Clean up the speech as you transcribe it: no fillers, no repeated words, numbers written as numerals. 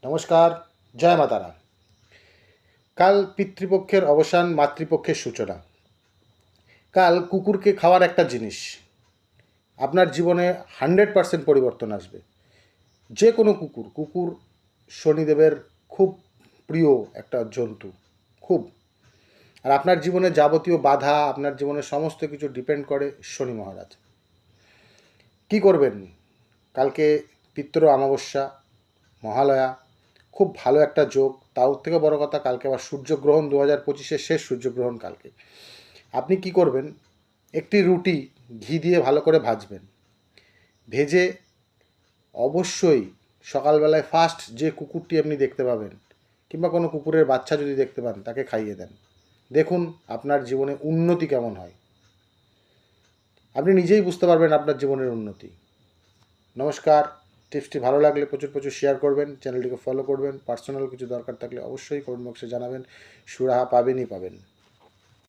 নমস্কার, জয় মা তারা। কাল পিতৃপক্ষের অবসান, মাতৃপক্ষের সূচনা। কাল কুকুরকে খাওয়ার একটা জিনিস আপনার জীবনে 100% পরিবর্তন আসবে। যে কোনো কুকুর শনিদেবের খুব প্রিয় একটা জন্তু, খুব। আর আপনার জীবনে যাবতীয় বাধা, আপনার জীবনে সমস্ত কিছু ডিপেন্ড করে শনি মহারাজ। কি করবেন? কালকে পিতৃ অমাবস্যা, মহালয়া, খুব ভালো একটা যোগ। তার থেকে বড় কথা, কালকে আবার সূর্যগ্রহণ, 2025-এর শেষ সূর্যগ্রহণ কালকে। আপনি কি করবেন? একটি রুটি ঘি দিয়ে ভালো করে ভাজবেন। ভেজে অবশ্যই সকালবেলায় ফার্স্ট যে কুকুরটি আপনি দেখতে পাবেন, কিংবা কোনো কুকুরের বাচ্চা যদি দেখতে পান, তাকে খাইয়ে দেন। দেখুন আপনার জীবনে উন্নতি কেমন হয়। আপনি নিজেই বুঝতে পারবেন আপনার জীবনের উন্নতি। নমস্কার। টিপসটি ভালো লাগলে প্রচুর প্রচুর শেয়ার করবেন, চ্যানেলটিকে ফলো করবেন। পার্সোনাল কিছু দরকার থাকলে অবশ্যই কমেন্ট বক্সে জানাবেন। সুরাহা পাবেনই পাবেন।